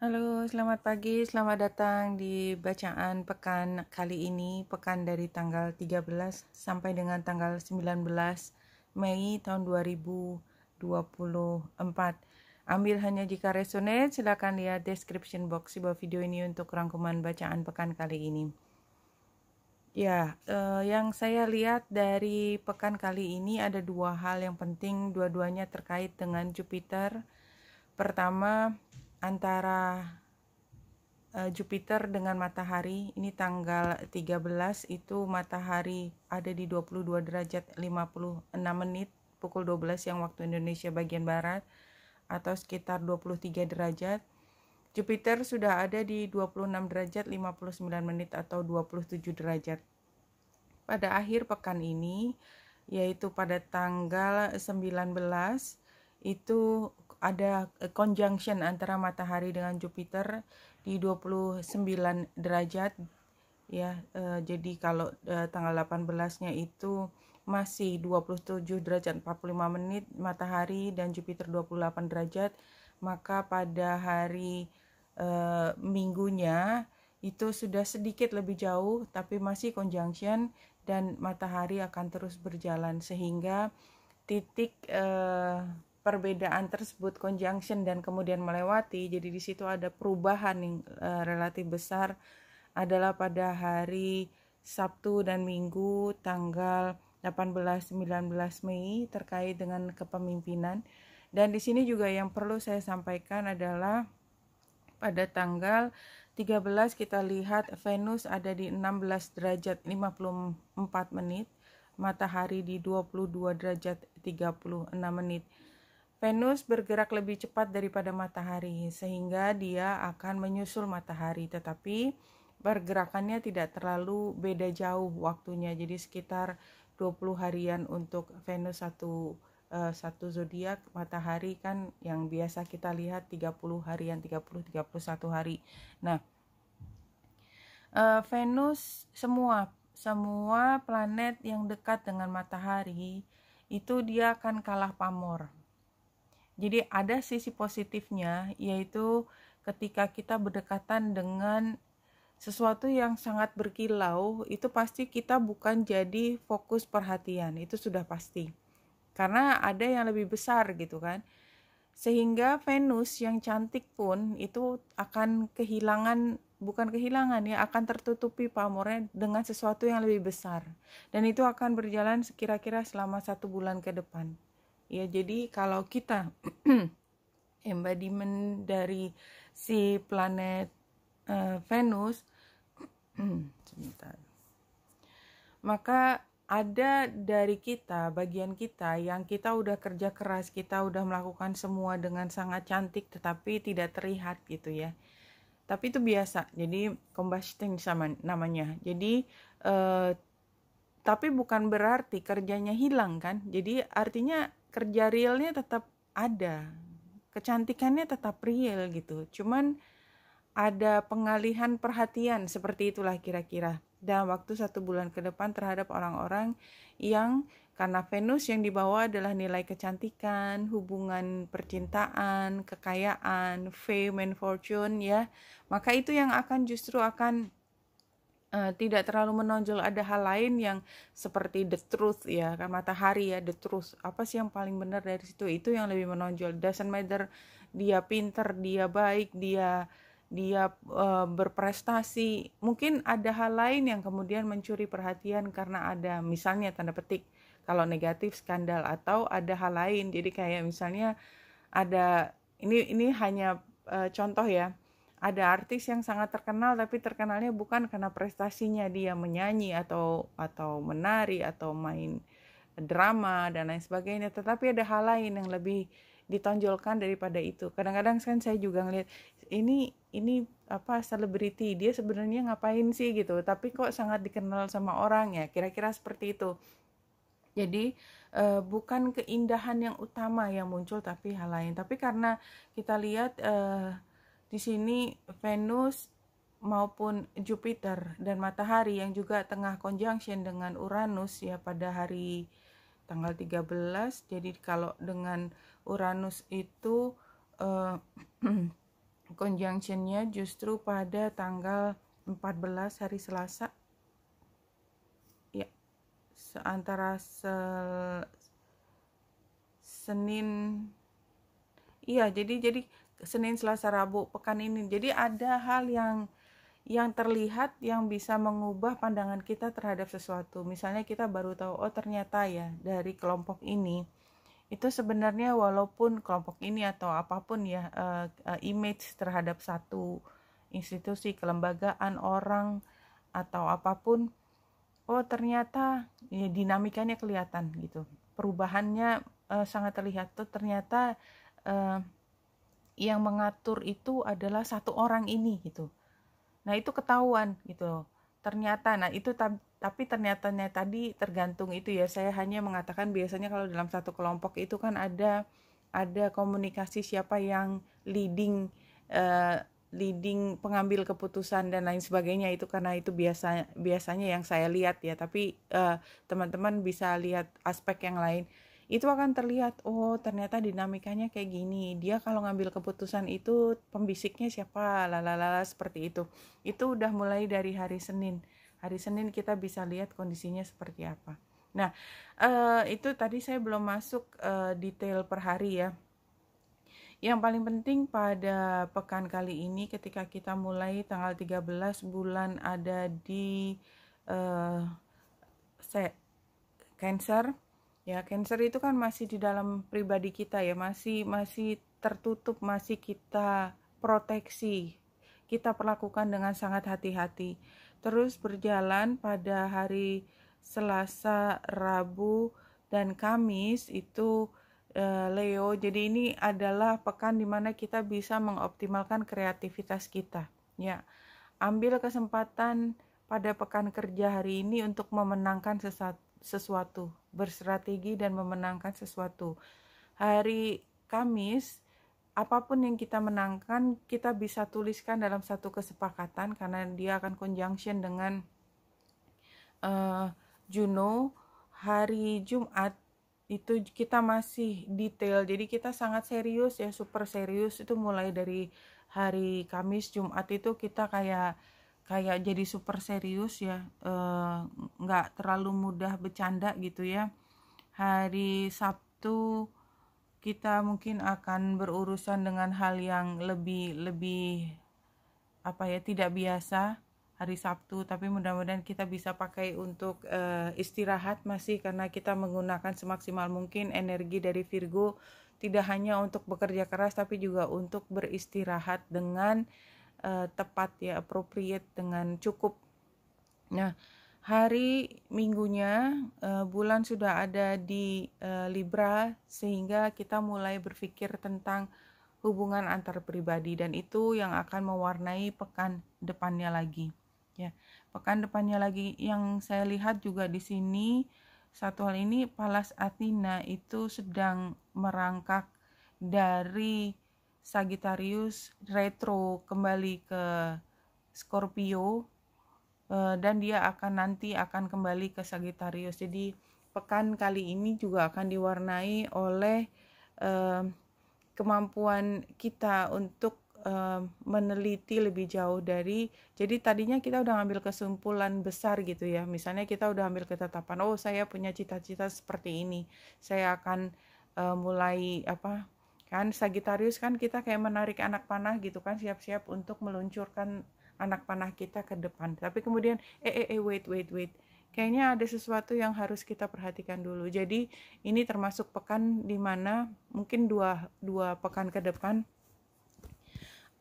Halo, selamat pagi, selamat datang di bacaan pekan kali ini, pekan dari tanggal 13 sampai dengan tanggal 19 Mei tahun 2024. Ambil hanya jika resonate, silakan lihat description box di bawah video ini untuk rangkuman bacaan pekan kali ini. Ya, yang saya lihat dari pekan kali ini ada dua hal yang penting, dua-duanya terkait dengan Jupiter. Pertama, antara Jupiter dengan matahari. Ini tanggal 13 itu matahari ada di 22 derajat 56 menit pukul 12 yang waktu Indonesia bagian barat atau sekitar 23 derajat. Jupiter sudah ada di 26 derajat 59 menit atau 27 derajat. Pada akhir pekan ini, yaitu pada tanggal 19, itu ada conjunction antara matahari dengan Jupiter di 29 derajat ya. Jadi kalau tanggal 18-nya itu masih 27 derajat 45 menit matahari dan Jupiter 28 derajat, maka pada hari minggunya itu sudah sedikit lebih jauh tapi masih conjunction dan matahari akan terus berjalan sehingga titik perbedaan tersebut conjunction dan kemudian melewati, jadi di situ ada perubahan yang relatif besar adalah pada hari Sabtu dan Minggu tanggal 18-19 Mei terkait dengan kepemimpinan. Dan di sini juga yang perlu saya sampaikan adalah pada tanggal 13 kita lihat Venus ada di 16 derajat 54 menit, matahari di 22 derajat 36 menit. Venus bergerak lebih cepat daripada matahari sehingga dia akan menyusul matahari, tetapi pergerakannya tidak terlalu beda jauh waktunya, jadi sekitar 20 harian untuk Venus satu zodiak. Matahari kan yang biasa kita lihat 30 harian, 30-31 hari. Nah, Venus semua planet yang dekat dengan matahari itu dia akan kalah pamor. Jadi ada sisi positifnya, yaitu ketika kita berdekatan dengan sesuatu yang sangat berkilau, itu pasti kita bukan jadi fokus perhatian, itu sudah pasti. Karena ada yang lebih besar gitu kan. Sehingga Venus yang cantik pun itu akan akan tertutupi pamornya dengan sesuatu yang lebih besar. Dan itu akan berjalan kira-kira selama 1 bulan ke depan. Ya, jadi kalau kita embodiment dari si planet Venus, sebentar, maka ada dari kita, bagian kita yang kita udah kerja keras, kita udah melakukan semua dengan sangat cantik tetapi tidak terlihat gitu ya. Tapi itu biasa, jadi combusting sama namanya. Jadi tapi bukan berarti kerjanya hilang kan. Jadi artinya kerja realnya tetap ada, kecantikannya tetap real gitu. Cuman ada pengalihan perhatian, seperti itulah kira-kira dalam waktu 1 bulan ke depan terhadap orang-orang yang karena Venus yang dibawa adalah nilai kecantikan, hubungan percintaan, kekayaan, fame and fortune ya. Maka itu yang justru akan tidak terlalu menonjol. Ada hal lain yang seperti the truth ya, kan matahari ya, the truth. Apa sih yang paling benar dari situ? Itu yang lebih menonjol. Doesn't matter dia pinter, dia baik, dia berprestasi. Mungkin ada hal lain yang kemudian mencuri perhatian karena ada misalnya tanda petik kalau negatif skandal atau ada hal lain. Jadi kayak misalnya ada ini hanya contoh ya. Ada artis yang sangat terkenal tapi terkenalnya bukan karena prestasinya dia menyanyi atau menari atau main drama dan lain sebagainya, tetapi ada hal lain yang lebih ditonjolkan daripada itu. Kadang-kadang kan saya juga ngeliat ini apa selebriti, dia sebenarnya ngapain sih gitu, tapi kok sangat dikenal sama orang ya, kira-kira seperti itu. Jadi bukan keindahan yang utama yang muncul tapi hal lain. Tapi karena kita lihat di sini Venus maupun Jupiter dan matahari yang juga tengah conjunction dengan Uranus ya pada hari tanggal 13. Jadi kalau dengan Uranus itu conjunctionnya justru pada tanggal 14 hari Selasa ya, antara Senin, iya jadi Senin, Selasa, Rabu pekan ini. Jadi ada hal yang terlihat yang bisa mengubah pandangan kita terhadap sesuatu. Misalnya kita baru tahu, oh ternyata ya dari kelompok ini itu sebenarnya walaupun kelompok ini atau apapun ya, image terhadap satu institusi, kelembagaan, orang atau apapun, oh ternyata ya, dinamikanya kelihatan gitu, perubahannya sangat terlihat tuh. Ternyata yang mengatur itu adalah satu orang ini gitu. Nah itu ketahuan gitu ternyata. Nah itu tapi ternyatanya tadi tergantung itu ya. Saya hanya mengatakan biasanya kalau dalam satu kelompok itu kan ada komunikasi siapa yang leading pengambil keputusan dan lain sebagainya. Itu karena itu biasanya yang saya lihat ya. Tapi teman-teman bisa lihat aspek yang lain. Itu akan terlihat, oh ternyata dinamikanya kayak gini, dia kalau ngambil keputusan itu pembisiknya siapa, lalala, seperti itu udah mulai dari hari Senin kita bisa lihat kondisinya seperti apa. Nah itu tadi saya belum masuk detail per hari ya. Yang paling penting pada pekan kali ini ketika kita mulai tanggal 13 bulan ada di Cancer. Ya, Cancer itu kan masih di dalam pribadi kita ya, masih tertutup, masih kita proteksi. Kita perlakukan dengan sangat hati-hati. Terus berjalan pada hari Selasa, Rabu, dan Kamis itu Leo. Jadi ini adalah pekan dimana kita bisa mengoptimalkan kreativitas kita. Ya, ambil kesempatan pada pekan kerja hari ini untuk memenangkan sesuatu, berstrategi dan memenangkan sesuatu. Hari Kamis, apapun yang kita menangkan, kita bisa tuliskan dalam satu kesepakatan karena dia akan conjunction dengan Juno. Hari Jumat itu kita masih detail, jadi kita sangat serius ya, super serius. Itu mulai dari hari Kamis, Jumat itu kita kayak jadi super serius ya, nggak terlalu mudah bercanda gitu ya. Hari Sabtu kita mungkin akan berurusan dengan hal yang lebih tidak biasa hari Sabtu, tapi mudah-mudahan kita bisa pakai untuk istirahat masih, karena kita menggunakan semaksimal mungkin energi dari Virgo tidak hanya untuk bekerja keras tapi juga untuk beristirahat dengan tepat ya, appropriate, dengan cukup. Nah, hari Minggunya bulan sudah ada di Libra, sehingga kita mulai berpikir tentang hubungan antar pribadi, dan itu yang akan mewarnai pekan depannya lagi. Ya, pekan depannya lagi yang saya lihat juga di sini satu hal ini, Pallas Athena itu sedang merangkak dari Sagittarius retro kembali ke Scorpio, dan dia nanti akan kembali ke Sagittarius. Jadi pekan kali ini juga akan diwarnai oleh kemampuan kita untuk meneliti lebih jauh jadi tadinya kita udah ngambil kesimpulan besar gitu ya. Misalnya kita udah ambil ketetapan, oh saya punya cita-cita seperti ini, saya akan mulai kan Sagittarius kan kita kayak menarik anak panah gitu kan, siap-siap untuk meluncurkan anak panah kita ke depan. Tapi kemudian wait, kayaknya ada sesuatu yang harus kita perhatikan dulu. Jadi ini termasuk pekan dimana mungkin dua pekan ke depan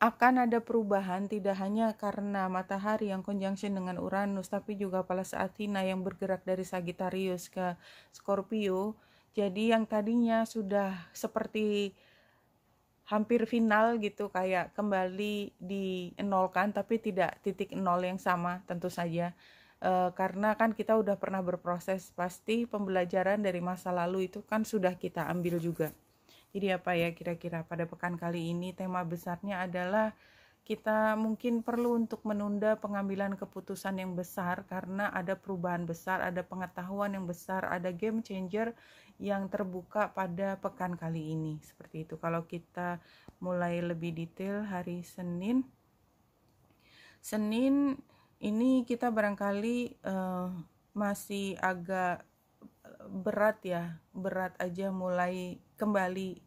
akan ada perubahan, tidak hanya karena matahari yang conjunction dengan Uranus, tapi juga Pallas Athena yang bergerak dari Sagittarius ke Scorpio. Jadi yang tadinya sudah seperti hampir final gitu, kayak kembali dinolkan, tapi tidak titik nol yang sama tentu saja. Karena kan kita udah pernah berproses, pasti pembelajaran dari masa lalu itu kan sudah kita ambil juga. Jadi apa ya kira-kira pada pekan kali ini tema besarnya adalah kita mungkin perlu untuk menunda pengambilan keputusan yang besar karena ada perubahan besar, ada pengetahuan yang besar, ada game changer yang terbuka pada pekan kali ini. Seperti itu. Kalau kita mulai lebih detail hari Senin ini kita barangkali masih agak berat aja mulai kembali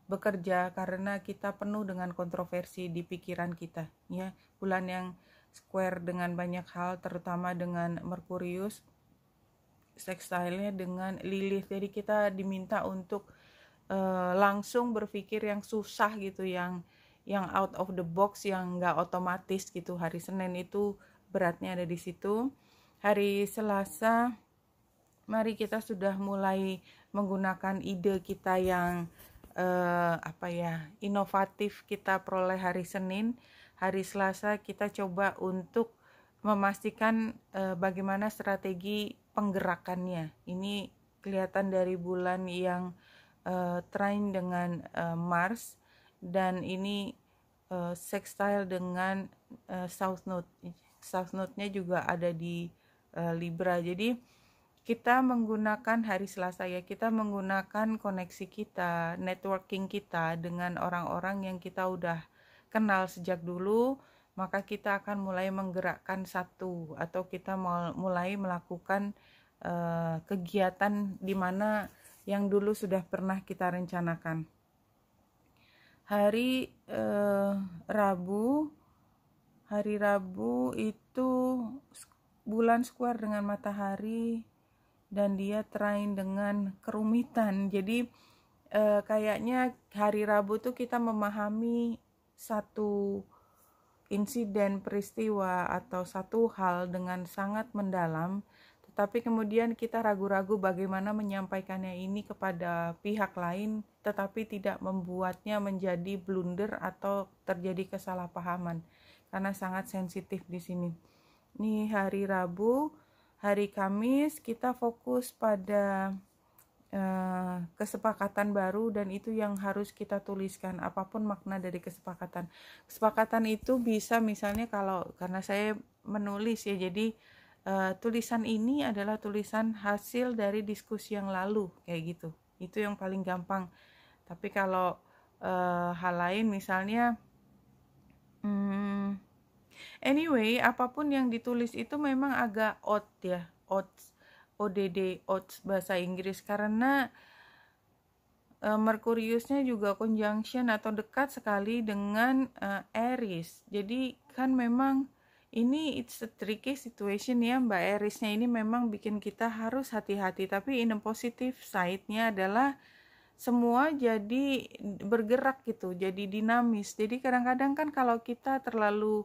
bekerja karena kita penuh dengan kontroversi di pikiran kita ya. Bulan yang square dengan banyak hal, terutama dengan Merkurius sextile-nya dengan Lilith. Jadi kita diminta untuk langsung berpikir yang susah gitu, yang out of the box, yang nggak otomatis gitu. Hari Senin itu beratnya ada di situ. Hari Selasa mari kita sudah mulai menggunakan ide kita yang inovatif kita peroleh hari Senin. Hari Selasa kita coba untuk memastikan bagaimana strategi penggerakannya. Ini kelihatan dari bulan yang trine dengan Mars, dan ini sextile dengan South Node. South Node-nya juga ada di Libra. Jadi kita menggunakan hari Selasa ya, kita menggunakan koneksi kita, networking kita dengan orang-orang yang kita udah kenal sejak dulu, maka kita akan mulai menggerakkan satu, atau kita mulai melakukan kegiatan di mana yang dulu sudah pernah kita rencanakan. Hari Rabu itu bulan square dengan matahari dan dia trine dengan kerumitan. Jadi kayaknya hari Rabu tuh kita memahami satu insiden, peristiwa atau satu hal dengan sangat mendalam, tetapi kemudian kita ragu-ragu bagaimana menyampaikannya ini kepada pihak lain, tetapi tidak membuatnya menjadi blunder atau terjadi kesalahpahaman karena sangat sensitif di sini. Ini hari Rabu. Hari Kamis kita fokus pada kesepakatan baru, dan itu yang harus kita tuliskan, apapun makna dari kesepakatan. Kesepakatan itu bisa misalnya karena saya menulis ya, jadi tulisan ini adalah tulisan hasil dari diskusi yang lalu kayak gitu. Itu yang paling gampang. Tapi kalau hal lain misalnya anyway, apapun yang ditulis itu memang agak odd ya, ODD, odds bahasa Inggris, karena Merkuriusnya juga conjunction atau dekat sekali dengan Aries. Jadi kan memang ini it's a tricky situation ya, Mbak Aries-nya ini memang bikin kita harus hati-hati, tapi in a positive side-nya adalah semua jadi bergerak gitu, jadi dinamis. Jadi kadang-kadang kan kalau kita terlalu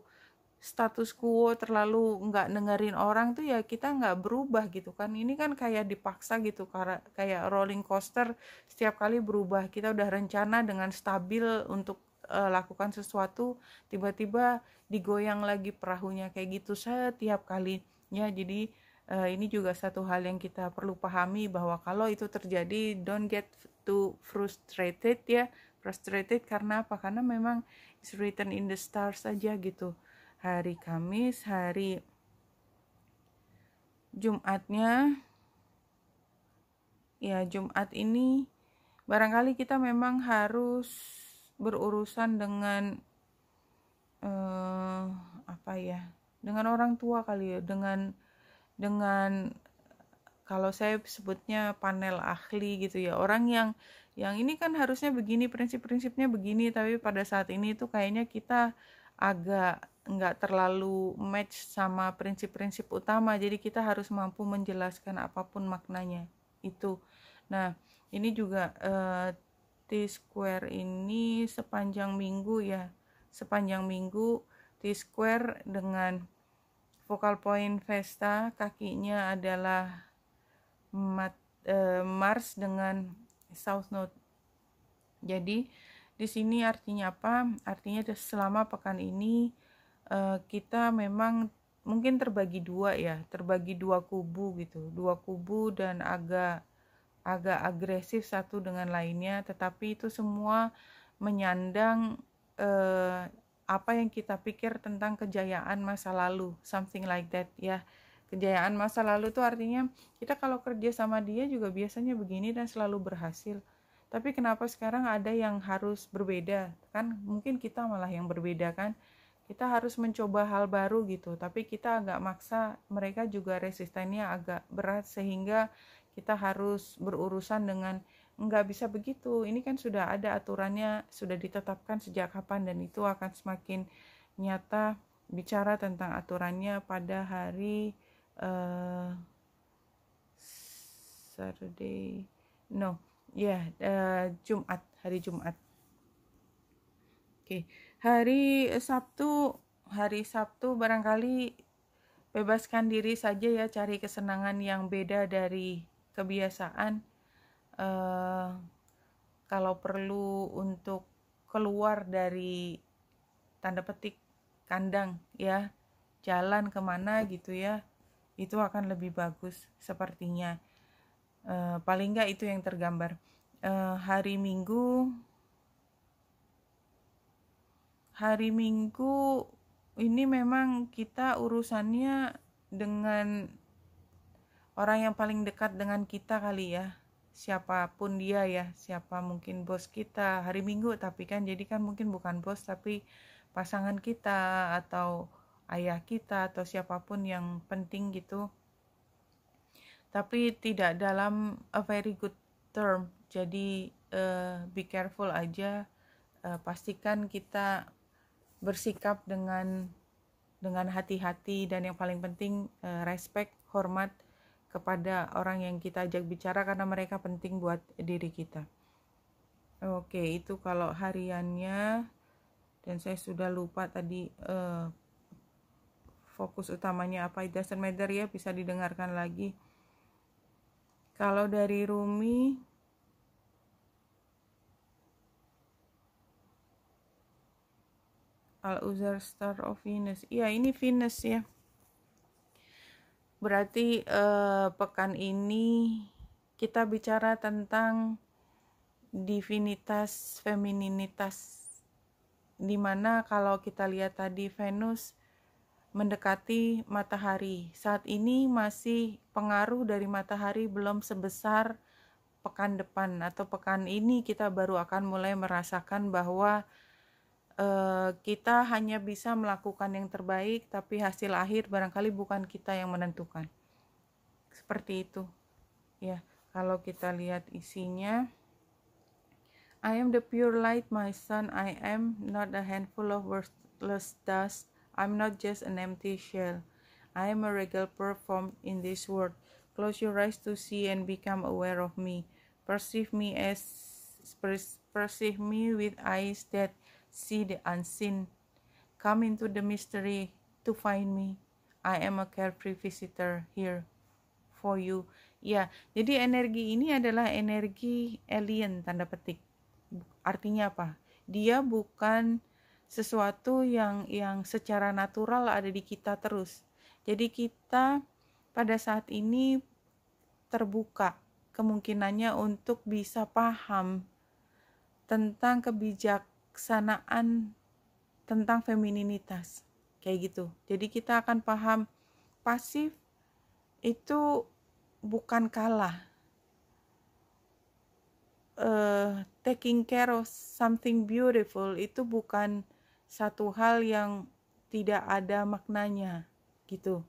status quo, terlalu nggak dengerin orang tuh ya kita nggak berubah gitu kan. Ini kan kayak dipaksa gitu, kayak rolling coaster, setiap kali berubah. Kita udah rencana dengan stabil untuk lakukan sesuatu, tiba-tiba digoyang lagi perahunya kayak gitu setiap kali ya. Jadi ini juga satu hal yang kita perlu pahami, bahwa kalau itu terjadi, don't get too frustrated ya. Frustrated karena apa? Karena memang it's written in the stars aja gitu. Hari Kamis, hari Jumatnya ya, Jumat ini barangkali kita memang harus berurusan dengan dengan orang tua kali ya, dengan kalau saya sebutnya panel ahli gitu ya, orang yang ini kan harusnya begini, prinsip-prinsipnya begini, tapi pada saat ini tuh kayaknya kita agak nggak terlalu match sama prinsip-prinsip utama, jadi kita harus mampu menjelaskan apapun maknanya itu. Nah ini juga T-square ini sepanjang minggu ya, sepanjang minggu T-square dengan focal point Vesta, kakinya adalah Mars dengan South Node. Jadi di sini artinya apa? Artinya selama pekan ini kita memang mungkin terbagi dua ya, terbagi dua kubu gitu, dua kubu, dan agak agresif satu dengan lainnya, tetapi itu semua menyandang apa yang kita pikir tentang kejayaan masa lalu, something like that ya. Kejayaan masa lalu tuh artinya kita kalau kerja sama dia juga biasanya begini dan selalu berhasil. Tapi kenapa sekarang ada yang harus berbeda? Kan mungkin kita malah yang berbeda kan. Kita harus mencoba hal baru gitu, tapi kita agak maksa, mereka juga resistennya agak berat sehingga kita harus berurusan dengan nggak bisa begitu, ini kan sudah ada aturannya, sudah ditetapkan sejak kapan, dan itu akan semakin nyata bicara tentang aturannya pada hari Saturday, no, ya yeah, Jumat, hari Jumat. Oke, hari Sabtu barangkali bebaskan diri saja ya, cari kesenangan yang beda dari kebiasaan. Kalau perlu untuk keluar dari tanda petik kandang ya, jalan kemana gitu ya, itu akan lebih bagus sepertinya. Paling nggak itu yang tergambar. Hari Minggu ini memang kita urusannya dengan orang yang paling dekat dengan kita kali ya, siapapun dia ya, siapa mungkin bos kita hari Minggu, tapi kan jadi kan mungkin bukan bos tapi pasangan kita atau ayah kita atau siapapun yang penting gitu, tapi tidak dalam a very good term. Jadi be careful aja, pastikan kita bersikap dengan hati-hati, dan yang paling penting respect, hormat kepada orang yang kita ajak bicara karena mereka penting buat diri kita. Oke, itu kalau hariannya, dan saya sudah lupa tadi fokus utamanya apa. It doesn't matter ya, bisa didengarkan lagi. Kalau dari Rumi, Al-Uzar Star of Venus, iya ini Venus ya. Berarti pekan ini kita bicara tentang divinitas, femininitas, dimana kalau kita lihat tadi Venus mendekati matahari. Saat ini masih pengaruh dari matahari belum sebesar pekan depan, atau pekan ini kita baru akan mulai merasakan bahwa kita hanya bisa melakukan yang terbaik, tapi hasil akhir barangkali bukan kita yang menentukan. Seperti itu ya, kalau kita lihat isinya. I am the pure light, my son, I am not a handful of worthless dust. I'm not just an empty shell. I am a regal performed in this world. Close your eyes to see and become aware of me. Perceive me with eyes that see the unseen. Come into the mystery to find me. I am a carefree visitor here for you. Ya, jadi energi ini adalah energi alien tanda petik. Artinya apa? Dia bukan sesuatu yang secara natural ada di kita terus. Jadi kita pada saat ini terbuka kemungkinannya untuk bisa paham tentang kebijaksanaan, tentang femininitas, kayak gitu. Jadi kita akan paham pasif itu bukan kalah. Taking care of something beautiful itu bukan satu hal yang tidak ada maknanya gitu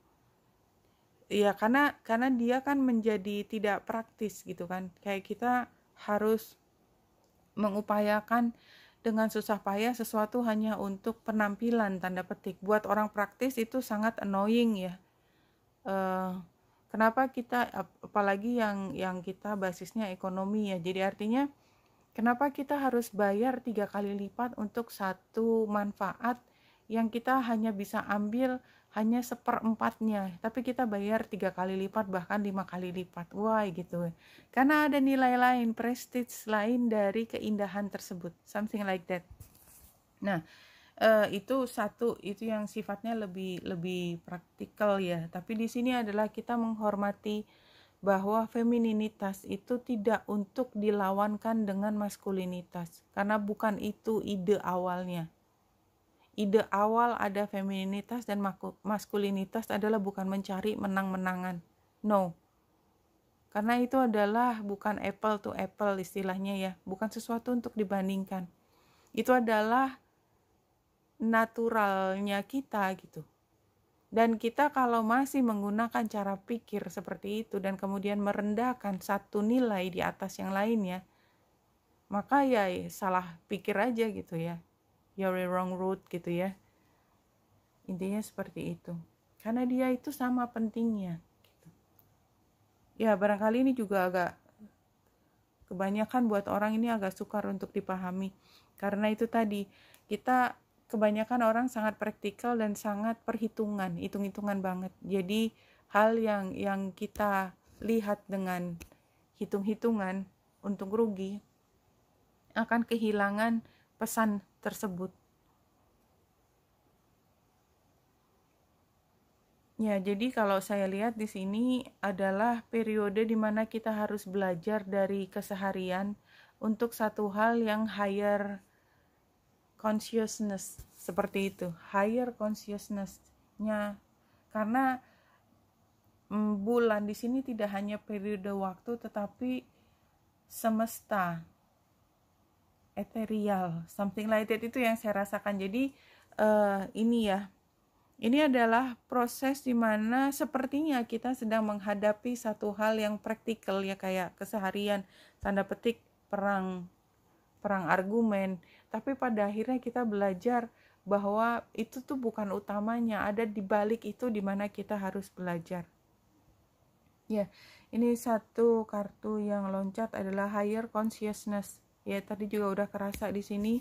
ya, karena dia kan menjadi tidak praktis gitu kan, kayak kita harus mengupayakan dengan susah payah sesuatu hanya untuk penampilan tanda petik. Buat orang praktis itu sangat annoying ya. Kenapa kita, apalagi yang kita basisnya ekonomi ya, jadi artinya kenapa kita harus bayar 3 kali lipat untuk satu manfaat yang kita hanya bisa ambil hanya 1/4-nya, tapi kita bayar 3 kali lipat, bahkan 5 kali lipat. Why gitu? Karena ada nilai lain, prestige lain dari keindahan tersebut, something like that. Nah, itu satu, itu yang sifatnya lebih praktikal ya. Tapi di sini adalah kita menghormati bahwa femininitas itu tidak untuk dilawankan dengan maskulinitas, karena bukan itu ide awalnya. ide awal ada femininitas dan maskulinitas adalah bukan mencari menang-menangan. No. Karena itu adalah bukan apple to apple istilahnya ya, bukan sesuatu untuk dibandingkan. Itu adalah naturalnya kita gitu. Dan kita kalau masih menggunakan cara pikir seperti itu dan kemudian merendahkan satu nilai di atas yang lainnya, maka ya salah pikir aja gitu ya. You're the wrong route gitu ya. Intinya seperti itu. Karena dia itu sama pentingnya. Gitu. Ya barangkali ini juga agak kebanyakan buat orang ini agak sukar untuk dipahami. Karena itu tadi kita kebanyakan orang sangat praktikal dan sangat perhitungan, hitung-hitungan banget. Jadi hal yang kita lihat dengan hitung-hitungan untuk rugi akan kehilangan pesan tersebut. Ya, jadi kalau saya lihat di sini adalah periode di mana kita harus belajar dari keseharian untuk satu hal yang higher consciousness, seperti itu. Higher consciousness-nya, karena bulan di sini tidak hanya periode waktu tetapi semesta, ethereal, something like that, itu yang saya rasakan. Jadi ini adalah proses di mana sepertinya kita sedang menghadapi satu hal yang praktikal ya, kayak keseharian, tanda petik perang argumen, tapi pada akhirnya kita belajar bahwa itu tuh bukan utamanya, ada di balik itu di mana kita harus belajar. Ya, ini satu kartu yang loncat adalah higher consciousness. Ya, tadi juga udah kerasa di sini.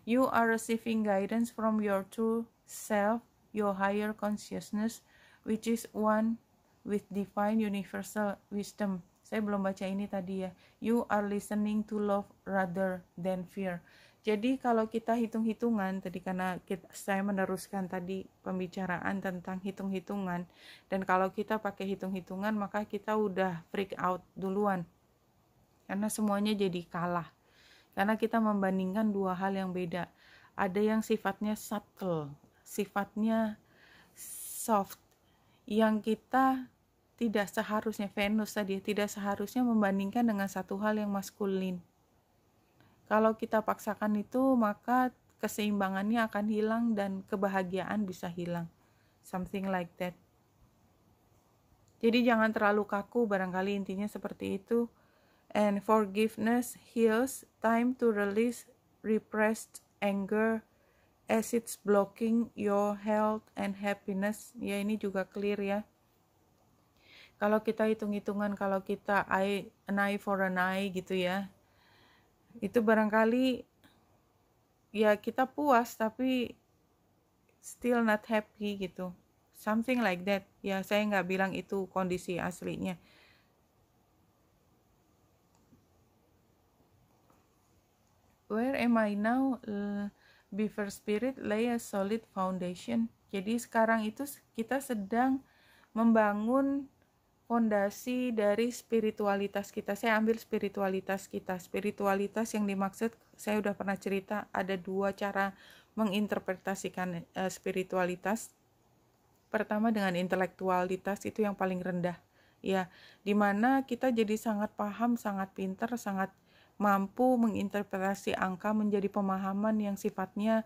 You are receiving guidance from your true self, your higher consciousness, which is one with divine universal wisdom. Saya belum baca ini tadi ya. You are listening to love rather than fear. Jadi kalau kita hitung-hitungan tadi, karena saya meneruskan tadi pembicaraan tentang hitung-hitungan, dan kalau kita pakai hitung-hitungan maka kita udah freak out duluan. Karena semuanya jadi kalah. Karena kita membandingkan dua hal yang beda. Ada yang sifatnya subtle, sifatnya soft, yang kita tidak seharusnya, Venus tadi tidak seharusnya membandingkan dengan satu hal yang maskulin. Kalau kita paksakan itu, maka keseimbangannya akan hilang dan kebahagiaan bisa hilang. Something like that. Jadi jangan terlalu kaku, barangkali intinya seperti itu. And forgiveness heals, time to release repressed anger as it's blocking your health and happiness. Ya, ini juga clear ya. Kalau kita hitung-hitungan, kalau kita an eye for an eye gitu ya, itu barangkali ya kita puas tapi still not happy gitu. Something like that. Ya, saya nggak bilang itu kondisi aslinya. Where am I now? Beaver Spirit lay a solid foundation. Jadi sekarang itu kita sedang membangun fondasi dari spiritualitas kita. Saya ambil spiritualitas kita. Spiritualitas yang dimaksud, saya udah pernah cerita, ada dua cara menginterpretasikan spiritualitas. Pertama dengan intelektualitas, itu yang paling rendah. Ya, dimana kita jadi sangat paham, sangat pintar, sangat mampu menginterpretasi angka menjadi pemahaman yang sifatnya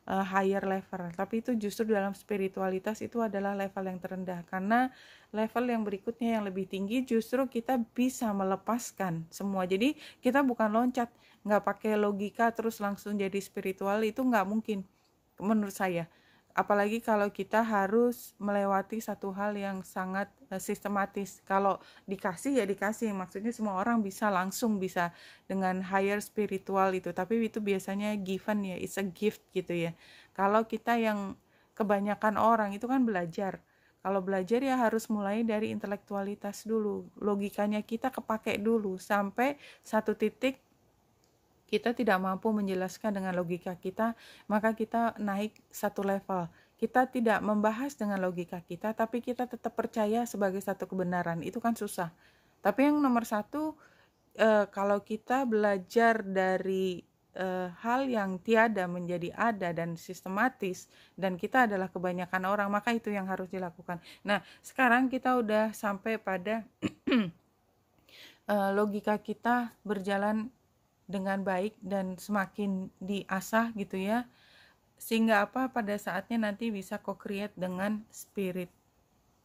higher level. Tapi itu justru dalam spiritualitas itu adalah level yang terendah, karena level yang berikutnya yang lebih tinggi justru kita bisa melepaskan semua. Jadi kita bukan loncat, nggak pakai logika terus langsung jadi spiritual, itu nggak mungkin menurut saya. Apalagi kalau kita harus melewati satu hal yang sangat sistematis. Kalau dikasih ya dikasih, maksudnya semua orang bisa langsung bisa dengan higher spiritual itu, tapi itu biasanya given ya, it's a gift gitu ya. Kalau kita yang kebanyakan orang itu kan belajar. Kalau belajar ya harus mulai dari intelektualitas dulu, logikanya kita kepake dulu sampai satu titik kita tidak mampu menjelaskan dengan logika kita, maka kita naik satu level. Kita tidak membahas dengan logika kita, tapi kita tetap percaya sebagai satu kebenaran. Itu kan susah. Tapi yang nomor satu, kalau kita belajar dari hal yang tiada menjadi ada dan sistematis, dan kita adalah kebanyakan orang, maka itu yang harus dilakukan. Nah, sekarang kita udah sampai pada logika kita berjalan dengan baik dan semakin diasah gitu ya, sehingga pada saatnya nanti bisa co-create dengan spirit.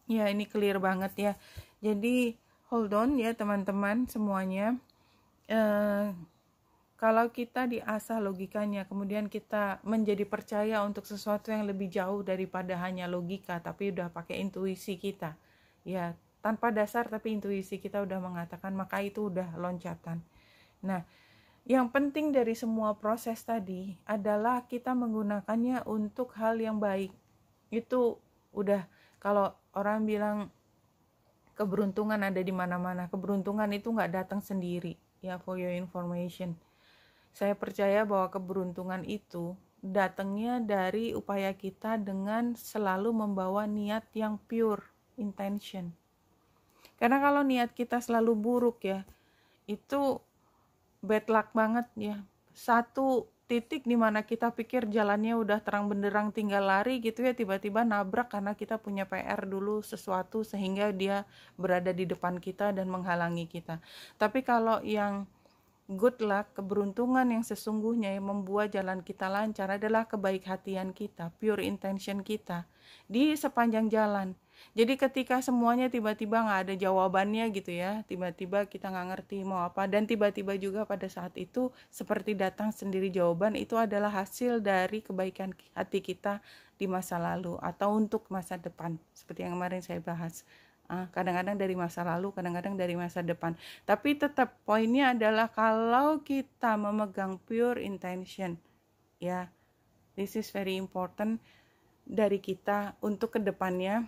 Ya, ini clear banget ya. Jadi hold on ya teman-teman semuanya. Kalau kita diasah logikanya, kemudian kita menjadi percaya untuk sesuatu yang lebih jauh daripada hanya logika, tapi udah pakai intuisi kita, ya tanpa dasar tapi intuisi kita udah mengatakan, maka itu udah loncatan. Nah, yang penting dari semua proses tadi adalah kita menggunakannya untuk hal yang baik. Itu udah, kalau orang bilang keberuntungan ada di mana-mana, keberuntungan itu nggak datang sendiri ya, for your information. Saya percaya bahwa keberuntungan itu datangnya dari upaya kita dengan selalu membawa niat yang pure, intention. Karena kalau niat kita selalu buruk ya, itu bad luck banget ya. Satu titik di mana kita pikir jalannya udah terang benderang tinggal lari gitu ya, tiba-tiba nabrak karena kita punya PR dulu sesuatu sehingga dia berada di depan kita dan menghalangi kita. Tapi kalau yang good luck, keberuntungan yang sesungguhnya yang membuat jalan kita lancar adalah kebaik-hatian kita, pure intention kita di sepanjang jalan. Jadi ketika semuanya tiba-tiba nggak ada jawabannya gitu ya, tiba-tiba kita nggak ngerti mau apa, dan tiba-tiba juga pada saat itu seperti datang sendiri jawaban, itu adalah hasil dari kebaikan hati kita di masa lalu atau untuk masa depan, seperti yang kemarin saya bahas. Kadang-kadang dari masa lalu, kadang-kadang dari masa depan. Tapi tetap poinnya adalah kalau kita memegang pure intention, ya, this is very important dari kita untuk kedepannya.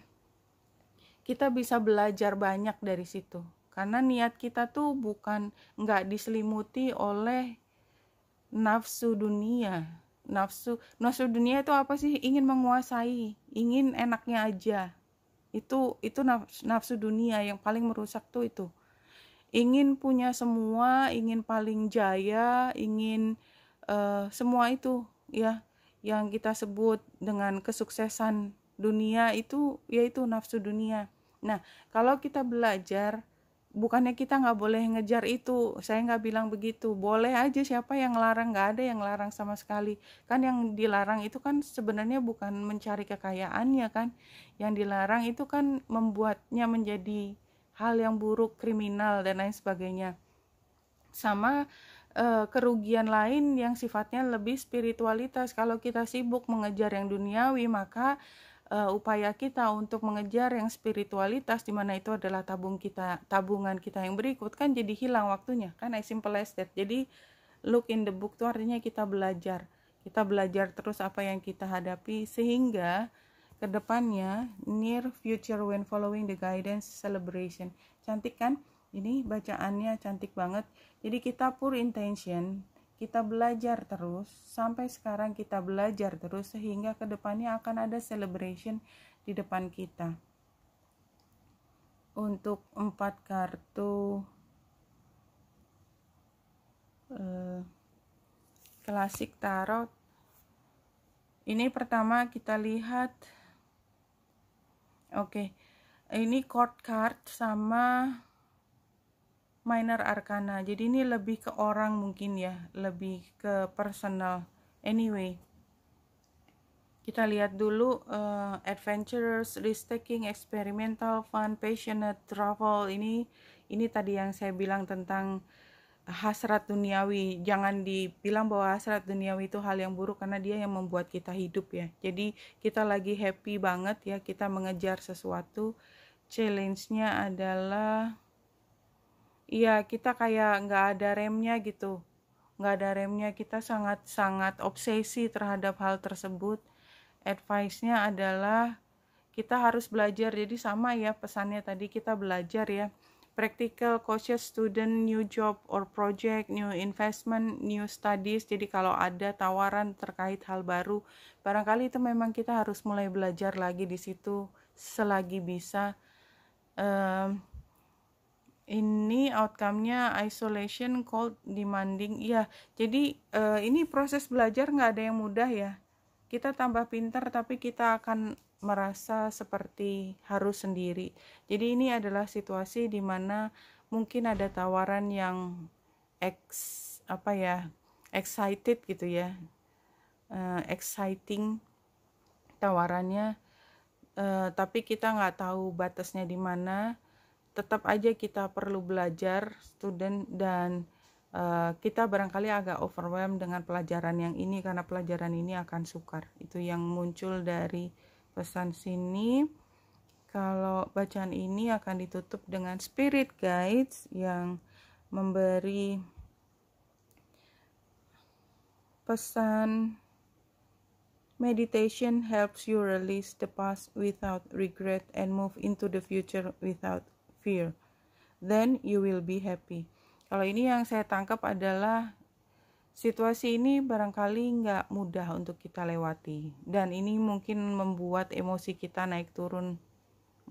Kita bisa belajar banyak dari situ, karena niat kita tuh bukan nggak diselimuti oleh nafsu dunia. Nafsu dunia itu apa sih? Ingin menguasai, ingin enaknya aja. Itu nafsu dunia yang paling merusak tuh itu. Ingin punya semua, ingin paling jaya, ingin semua itu ya, yang kita sebut dengan kesuksesan dunia itu, yaitu nafsu dunia. Nah, kalau kita belajar, bukannya kita nggak boleh ngejar itu, saya nggak bilang begitu, boleh aja, siapa yang larang, nggak ada yang larang sama sekali. Kan yang dilarang itu kan sebenarnya bukan mencari kekayaannya kan, yang dilarang itu kan membuatnya menjadi hal yang buruk, kriminal dan lain sebagainya. Sama kerugian lain yang sifatnya lebih spiritualitas. Kalau kita sibuk mengejar yang duniawi, maka upaya kita untuk mengejar yang spiritualitas, di mana itu adalah tabungan kita yang berikut, kan jadi hilang waktunya, kan as simple as that. Jadi look in the book itu artinya kita belajar terus apa yang kita hadapi, sehingga kedepannya near future when following the guidance celebration. Cantik kan? Ini bacaannya cantik banget. Jadi kita pure intention, kita belajar terus, sampai sekarang kita belajar terus, sehingga kedepannya akan ada celebration di depan kita. Untuk 4 kartu klasik tarot, ini pertama kita lihat, ini court card sama minor arcana. Jadi ini lebih ke orang mungkin ya, lebih ke personal. Anyway, kita lihat dulu adventurous, risk-taking, experimental, fun, passionate, travel. Ini tadi yang saya bilang tentang hasrat duniawi. Jangan dibilang bahwa hasrat duniawi itu hal yang buruk, karena dia yang membuat kita hidup ya. Jadi kita lagi happy banget ya, kita mengejar sesuatu. Challenge-nya adalah kita kayak nggak ada remnya gitu, kita sangat obsesi terhadap hal tersebut. Advice-nya adalah kita harus belajar, jadi sama ya pesannya tadi, kita belajar ya, practical, cautious student, new job or project, new investment, new studies. Jadi kalau ada tawaran terkait hal baru, barangkali itu memang kita harus mulai belajar lagi di situ selagi bisa. ini outcome-nya isolation, cold, demanding. Iya, jadi ini proses belajar nggak ada yang mudah ya. Kita tambah pintar tapi kita akan merasa seperti harus sendiri. Jadi ini adalah situasi di mana mungkin ada tawaran yang excited gitu ya, exciting tawarannya, tapi kita nggak tahu batasnya di mana. Tetap aja kita perlu belajar, student, dan kita barangkali agak overwhelmed dengan pelajaran yang ini karena pelajaran ini akan sukar. Itu yang muncul dari pesan sini. Kalau bacaan ini akan ditutup dengan spirit guides yang memberi pesan, meditation helps you release the past without regret and move into the future without fear. Then you will be happy. Kalau ini yang saya tangkap adalah situasi ini barangkali nggak mudah untuk kita lewati. Dan ini mungkin membuat emosi kita naik turun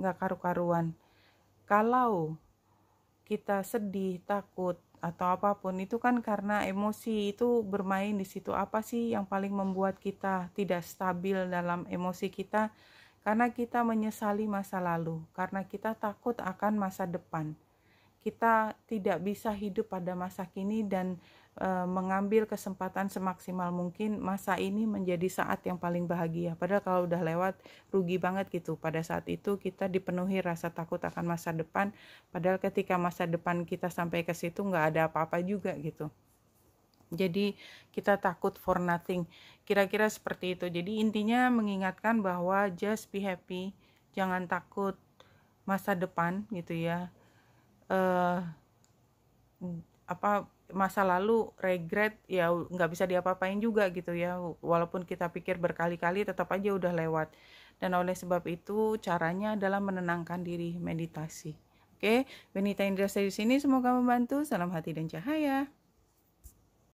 nggak karu-karuan. Kalau kita sedih, takut, atau apapun itu kan karena emosi itu bermain di situ. Apa sih yang paling membuat kita tidak stabil dalam emosi kita? Karena kita menyesali masa lalu, karena kita takut akan masa depan. Kita tidak bisa hidup pada masa kini dan mengambil kesempatan semaksimal mungkin masa ini menjadi saat yang paling bahagia. Padahal kalau udah lewat rugi banget gitu. Pada saat itu kita dipenuhi rasa takut akan masa depan. Padahal ketika masa depan kita sampai ke situ nggak ada apa-apa juga gitu. Jadi kita takut for nothing. Kira-kira seperti itu. Jadi intinya mengingatkan bahwa just be happy. Jangan takut masa depan gitu ya. Masa lalu regret ya nggak bisa diapa-apain juga gitu ya, walaupun kita pikir berkali-kali tetap aja udah lewat. Dan oleh sebab itu caranya adalah menenangkan diri, meditasi. Oke, Benita Indra di sini, semoga membantu. Salam hati dan cahaya.